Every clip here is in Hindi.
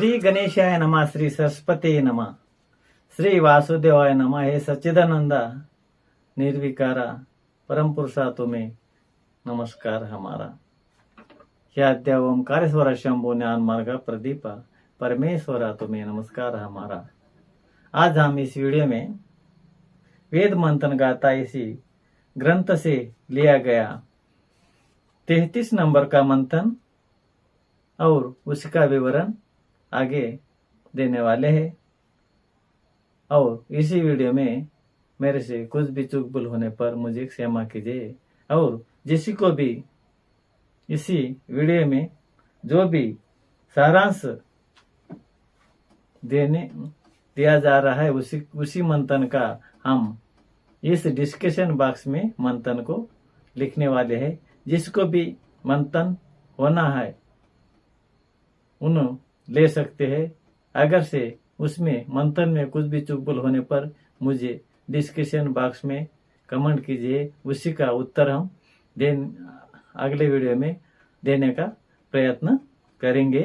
श्री गणेशाय नमः, श्री सरस्वती नमः, श्री वासुदेवाय नमः। हे सच्चिदानंदा निर्विकारा परम पुरुषा तुम्हें नमस्कार हमारा। हे अद्या ओंकारेश्वर शंभु ज्ञान मार्ग प्रदीपा परमेश्वरा तुम्हें नमस्कार हमारा। आज हम इस वीडियो में वेद मंथन गाथा इसी ग्रंथ से लिया गया 33 नंबर का मंथन और उसका विवरण आगे देने वाले हैं। और इसी वीडियो में मेरे से कुछ भी चूक भूल होने पर मुझे क्षमा कीजिए। और जिसी को भी इसी वीडियो में जो भी सारांश दिया जा रहा है उसी मंथन का हम इस डिस्कशन बॉक्स में मंथन को लिखने वाले हैं। जिसको भी मंथन होना है उन ले सकते हैं। अगर से उसमें मंथन में कुछ भी चूक भूल होने पर मुझे डिस्कशन बॉक्स में कमेंट कीजिए, उसी का उत्तर हम अगले वीडियो में देने का प्रयत्न करेंगे।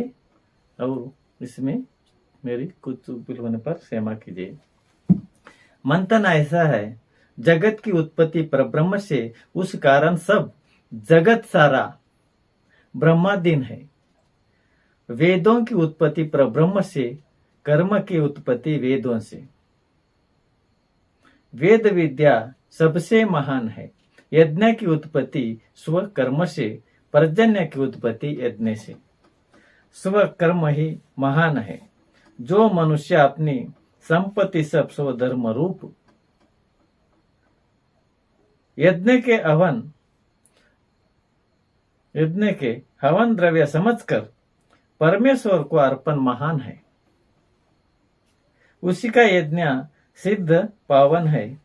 और इसमें मेरी कुछ चूक भूल होने पर क्षमा कीजिए। मंथन ऐसा है, जगत की उत्पत्ति परब्रह्म से, उस कारण सब जगत सारा ब्रह्माधीन है। वेदों की उत्पत्ति परब्रह्म से, कर्म की उत्पत्ति वेदों से। वेद विद्या सबसे महान है। यज्ञ की उत्पत्ति स्व कर्म से, पर्जन्य की उत्पत्ति यज्ञ से। स्व कर्म ही महान है। जो मनुष्य अपनी संपत्ति सब स्वधर्म रूप यज्ञ के हवन द्रव्य समझकर परमेश्वर को अर्पण महान है। उसी का यज्ञ सिद्ध पावन है।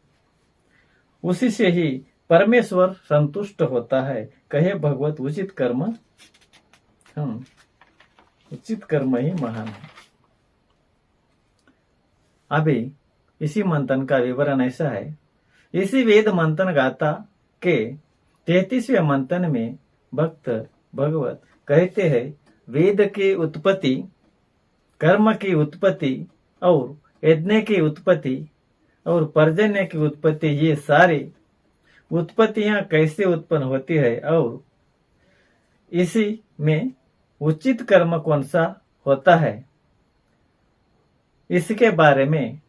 उसी से ही परमेश्वर संतुष्ट होता है। कहे भगवत उचित कर्म ही महान है। अभी इसी मंथन का विवरण ऐसा है। इसी वेद मंथन गाथा के 33वें मंथन में भक्त भगवत कहते हैं, वेद की उत्पत्ति, कर्म की उत्पत्ति और यज्ञ की उत्पत्ति और पर्जन्य की उत्पत्ति, ये सारी उत्पत्तियां कैसे उत्पन्न होती है और इसी में उचित कर्म कौन सा होता है, इसके बारे में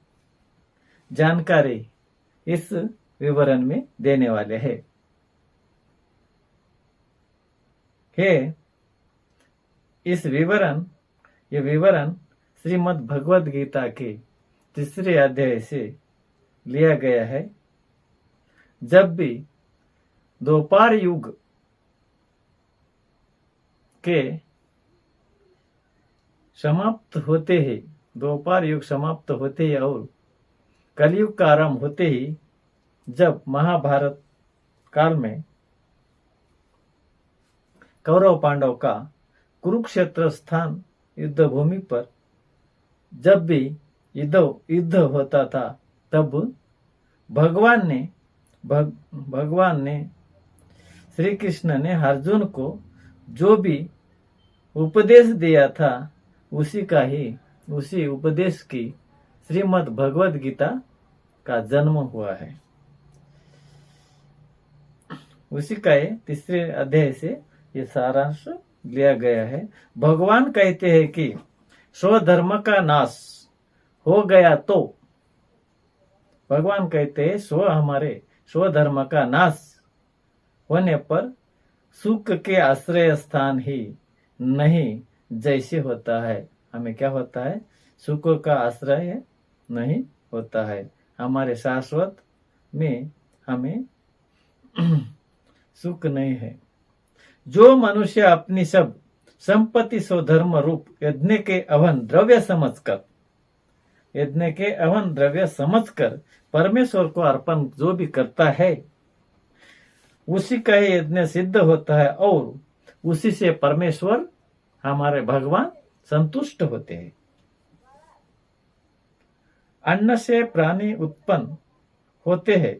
जानकारी इस विवरण में देने वाले हैं। ये विवरण श्रीमद् भगवद गीता के 3 अध्याय से लिया गया है। जब भी द्वापर युग के समाप्त होते ही, द्वापर युग समाप्त होते ही और कलयुग का आरंभ होते ही, जब महाभारत काल में कौरव पांडव का कुरुक्षेत्र स्थान युद्ध भूमि पर जब भी युद्ध होता था, तब भगवान ने श्री कृष्ण ने अर्जुन को जो भी उपदेश दिया था उसी उपदेश की श्रीमद् भगवद गीता का जन्म हुआ है। उसी का 3 अध्याय से ये सारांश लिया गया है। भगवान कहते हैं कि स्वधर्म का नाश हो गया तो, भगवान कहते हैं स्वधर्म का नाश होने पर सुख के आश्रय स्थान ही नहीं जैसे होता है। हमें क्या होता है? सुख का आश्रय नहीं होता है। हमारे शाश्वत में हमें सुख नहीं है। जो मनुष्य अपनी सब संपत्ति स्वधर्म रूप यज्ञ के अवन द्रव्य समझकर परमेश्वर को अर्पण जो भी करता है, उसी का यज्ञ सिद्ध होता है और उसी से परमेश्वर हमारे भगवान संतुष्ट होते हैं। अन्न से प्राणी उत्पन्न होते हैं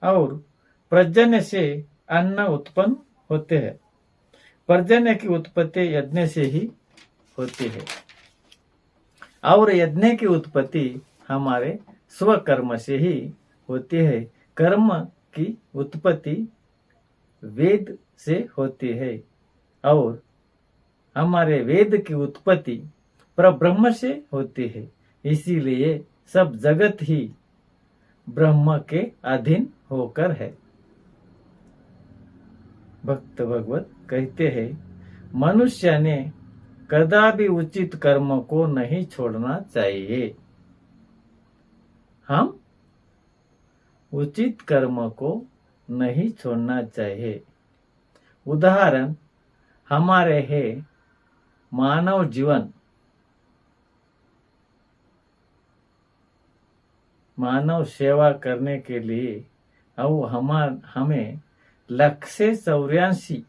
और पर्जन्य से अन्न उत्पन्न होते हैं। पर्जन्य की उत्पत्ति यज्ञ से ही होती है। और यज्ञ की उत्पत्ति हमारे स्वकर्म से ही होती है। कर्म की उत्पत्ति वेद से होती है और हमारे वेद की उत्पत्ति परब्रह्म से होती है। इसीलिए सब जगत ही ब्रह्म के अधीन होकर है। भक्त भगवत कहते हैं, मनुष्य ने कदापि उचित कर्म को नहीं छोड़ना चाहिए। हम उचित कर्म को नहीं छोड़ना चाहिए। उदाहरण हमारे है मानव जीवन। मानव सेवा करने के लिए और हमें 184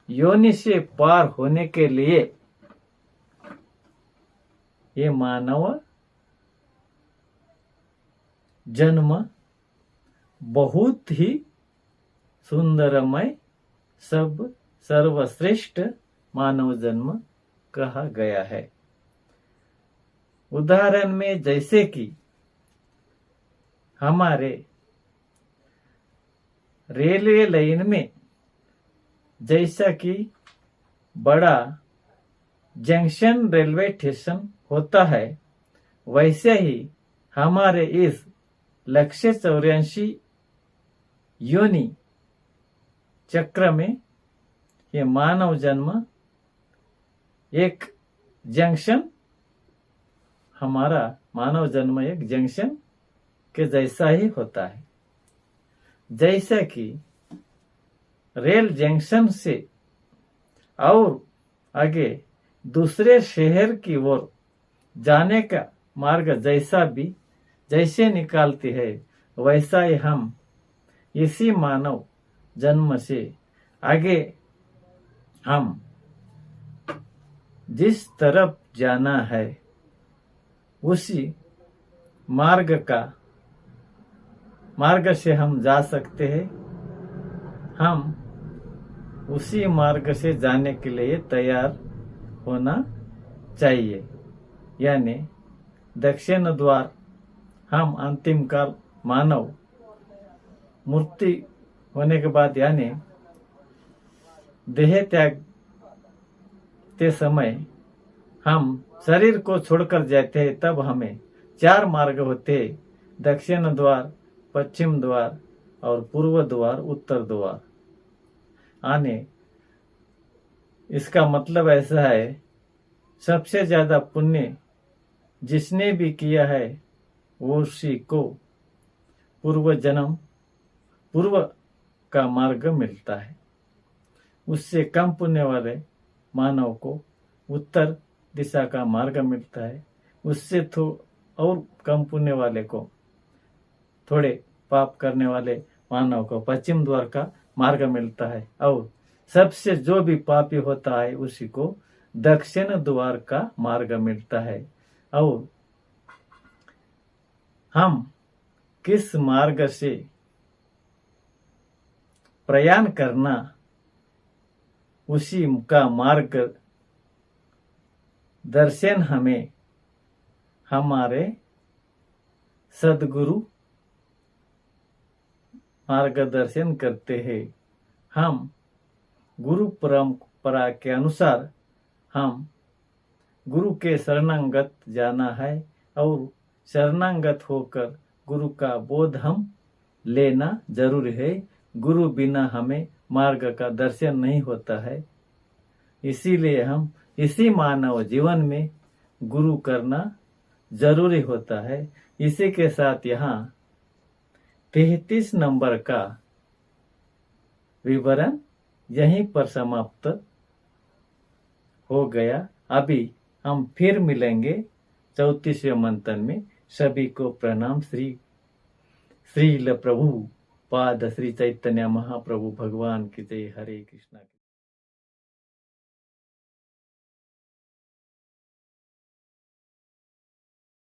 योनि से पार होने के लिए ये मानव जन्म बहुत ही सुंदरमय सर्वश्रेष्ठ मानव जन्म कहा गया है। उदाहरण में जैसे कि हमारे रेलवे लाइन में जैसा कि बड़ा जंक्शन रेलवे स्टेशन होता है, वैसे ही हमारे इस 184 योनि चक्र में ये मानव जन्म एक जंक्शन, हमारा मानव जन्म एक जंक्शन के जैसा ही होता है। जैसा कि रेल जंक्शन से और आगे दूसरे शहर की ओर जाने का मार्ग जैसे निकालती है, वैसा ही हम इसी मानव जन्म से आगे हम जिस तरफ जाना है उसी मार्ग से हम जा सकते हैं। हम उसी मार्ग से जाने के लिए तैयार होना चाहिए। यानी दक्षिण द्वार हम अंतिम काल मानव मूर्ति होने के बाद यानी देह त्याग के समय हम शरीर को छोड़कर जाते हैं, तब हमें 4 मार्ग होते हैं, दक्षिण द्वार, पश्चिम द्वार और पूर्व द्वार, उत्तर द्वार आने। इसका मतलब ऐसा है, सबसे ज्यादा पुण्य जिसने भी किया है वो उसी को पूर्व का मार्ग मिलता है। उससे कम पुण्य वाले मानव को उत्तर दिशा का मार्ग मिलता है। उससे और कम पुण्य वाले को, थोड़े पाप करने वाले मानव को पश्चिम द्वार का मार्ग मिलता है और सबसे जो भी पापी होता है उसी को दक्षिण द्वार का मार्ग मिलता है। और हम किस मार्ग से प्रयाण करना, उसी का मार्ग दर्शन हमें हमारे सद्गुरु मार्गदर्शन करते हैं। हम गुरु परंपरा के अनुसार हम गुरु के शरणागत जाना है और शरणागत होकर गुरु का बोध हम लेना जरूरी है। गुरु बिना हमें मार्ग का दर्शन नहीं होता है। इसीलिए हम इसी मानव जीवन में गुरु करना जरूरी होता है। इसी के साथ यहाँ 33 नंबर का विवरण यहीं पर समाप्त हो गया। अभी हम फिर मिलेंगे 34वें मंथन में। सभी को प्रणाम। श्रील प्रभु पाद श्री चैतन्य महाप्रभु भगवान की जय। हरे कृष्णा।